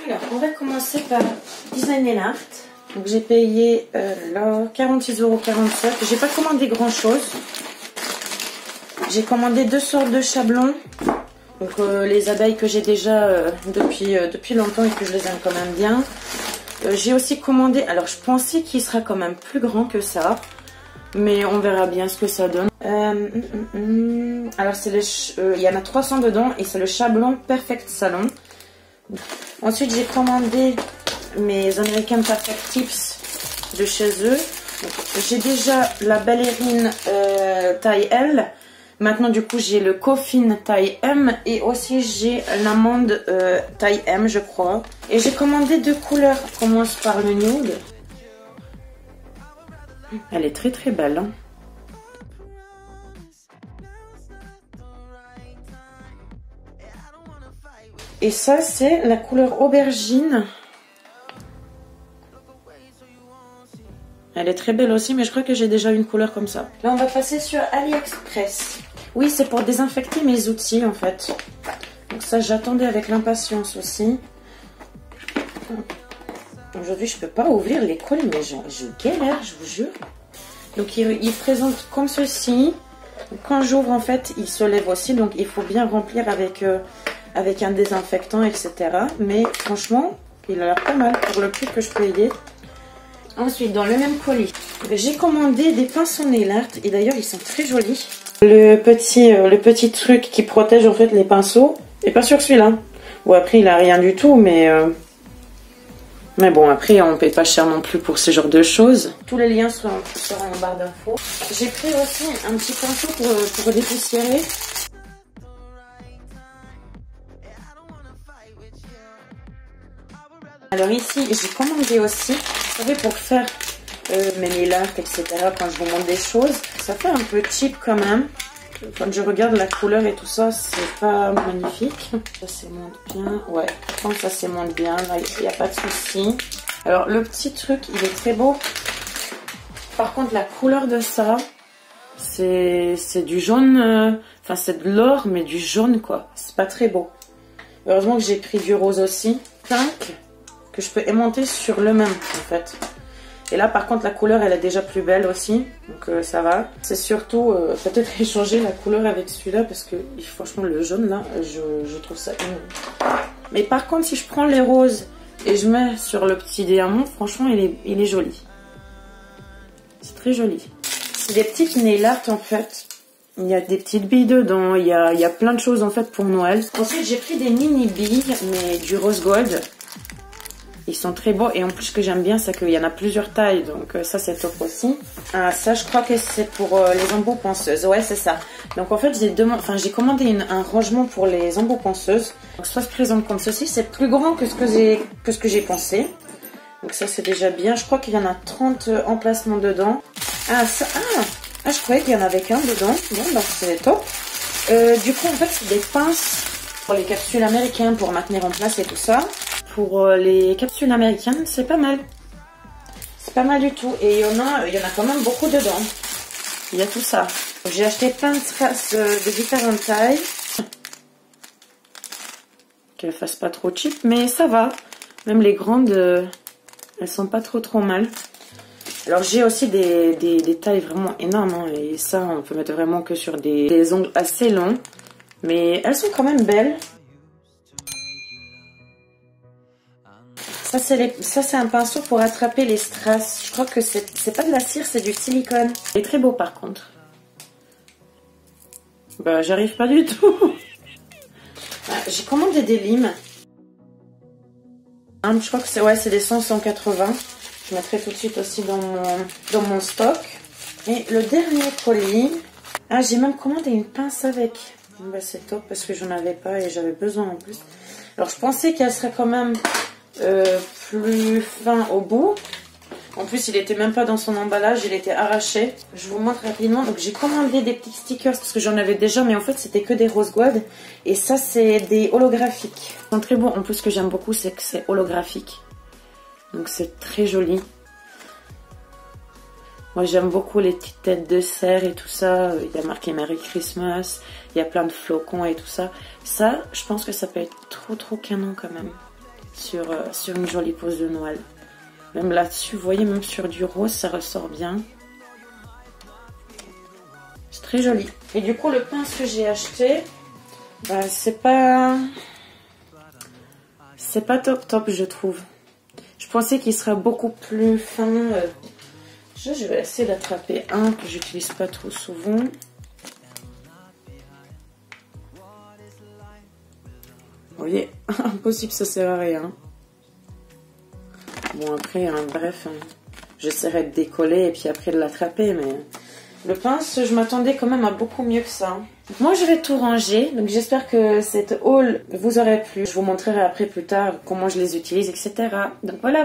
Alors, on va commencer par Design & Art. Donc j'ai payé là 46,47 €. J'ai pas commandé grand chose. J'ai commandé 2 sortes de chablons. Donc les abeilles que j'ai déjà depuis longtemps et que je les aime quand même bien. J'ai aussi commandé, alors je pensais qu'il sera quand même plus grand que ça. Mais on verra bien ce que ça donne. Alors il y en a 300 dedans et c'est le chablon Perfect Salon. Ensuite j'ai commandé mes American Perfect Tips de chez eux. J'ai déjà la ballerine taille L. Maintenant du coup j'ai le coffin taille M. Et aussi j'ai l'amande taille M je crois. Et j'ai commandé 2 couleurs. On commence par le nude. Elle est très très belle hein. Et ça c'est la couleur aubergine. Elle est très belle aussi, mais je crois que j'ai déjà une couleur comme ça. Là, on va passer sur AliExpress. Oui, c'est pour désinfecter mes outils, en fait. Donc ça, j'attendais avec l'impatience aussi. Aujourd'hui, je peux pas ouvrir les colis, mais je galère, je vous jure. Donc, il présente comme ceci. Quand j'ouvre, en fait, il se lève aussi. Donc, il faut bien remplir avec un désinfectant, etc. Mais franchement, il a l'air pas mal pour le prix que je payais. Ensuite, dans le même colis, j'ai commandé des pinceaux nail art et d'ailleurs ils sont très jolis. Le petit truc qui protège en fait les pinceaux, et pas sur celui-là. Bon après il a rien du tout, mais bon après on paye pas cher non plus pour ce genre de choses. Tous les liens seront en barre d'infos. J'ai pris aussi un petit pinceau pour dépoussiérer. Alors ici, j'ai commandé aussi, vous savez, pour faire mes nail art, etc. Quand je vous montre des choses, ça fait un peu cheap quand même. Quand je regarde la couleur et tout ça, c'est pas magnifique. Ça s'émonte bien, ouais, je pense que ça s'émonte bien, là, il n'y a pas de souci. Alors le petit truc, il est très beau. Par contre, la couleur de ça, c'est du jaune, enfin c'est de l'or, mais du jaune quoi. C'est pas très beau. Heureusement que j'ai pris du rose aussi. 5. Que je peux aimanter sur le même en fait. Et là par contre la couleur elle est déjà plus belle aussi, donc ça va. C'est surtout peut-être échanger la couleur avec celui-là parce que franchement le jaune là je trouve ça énorme. Mais par contre si je prends les roses et je mets sur le petit diamant, franchement il est joli. C'est très joli. C'est des petites nail art en fait. Il y a des petites billes dedans, il y a plein de choses en fait pour Noël. Ensuite j'ai pris des mini billes mais du rose gold. Ils sont très beaux et en plus ce que j'aime bien c'est qu'il y en a plusieurs tailles, donc ça c'est top aussi. Ah ça je crois que c'est pour les embouts penseuses, ouais c'est ça. Donc en fait j'ai commandé un rangement pour les embouts penseuses. Donc ça se présente comme ceci, c'est plus grand que ce que j'ai pensé. Donc ça c'est déjà bien, je crois qu'il y en a 30 emplacements dedans. Je croyais qu'il y en avait qu'un dedans, bon bah c'est top. Du coup en fait c'est des pinces pour les capsules américaines pour maintenir en place et tout ça. Pour les capsules américaines, c'est pas mal. C'est pas mal du tout. Et il y en a quand même beaucoup dedans. Il y a tout ça. J'ai acheté plein de strass de différentes tailles. Qu'elles fassent pas trop cheap, mais ça va. Même les grandes, elles sont pas trop mal. Alors j'ai aussi des tailles vraiment énormes. Hein, et ça, on peut mettre vraiment que sur des ongles assez longs. Mais elles sont quand même belles. Ça c'est un pinceau pour attraper les strass. Je crois que c'est pas de la cire, c'est du silicone. Il est très beau par contre. Bah j'arrive pas du tout. J'ai commandé des limes. Je crois que c'est des 180. Je mettrai tout de suite aussi dans mon stock. Et le dernier colis. J'ai même commandé une pince avec. Bah c'est top parce que j'en avais pas et j'avais besoin en plus. Alors je pensais qu'elle serait quand même plus fin au bout. En plus il était même pas dans son emballage, il était arraché. Je vous montre rapidement. Donc j'ai commandé des petits stickers parce que j'en avais déjà, mais en fait c'était que des rose gold. Et ça c'est des holographiques. Ils sont très beaux. En plus ce que j'aime beaucoup c'est que c'est holographique. Donc c'est très joli. Moi j'aime beaucoup les petites têtes de cerf et tout ça. Il y a marqué Merry Christmas. Il y a plein de flocons et tout ça. Ça, je pense que ça peut être trop canon quand même. Sur une jolie pose de Noël. Même là-dessus, vous voyez, même sur du rose, ça ressort bien. C'est très joli. Et du coup, le pince que j'ai acheté, bah, c'est pas top, je trouve. Je pensais qu'il serait beaucoup plus fin. Je vais essayer d'attraper un que j'utilise pas trop souvent. Vous voyez, impossible, ça sert à rien. Bon, après, hein, bref, hein, j'essaierai de décoller et puis après de l'attraper, mais le pince, je m'attendais quand même à beaucoup mieux que ça. Donc moi, je vais tout ranger, donc j'espère que cette haul vous aurait plu. Je vous montrerai après plus tard comment je les utilise, etc. Donc voilà.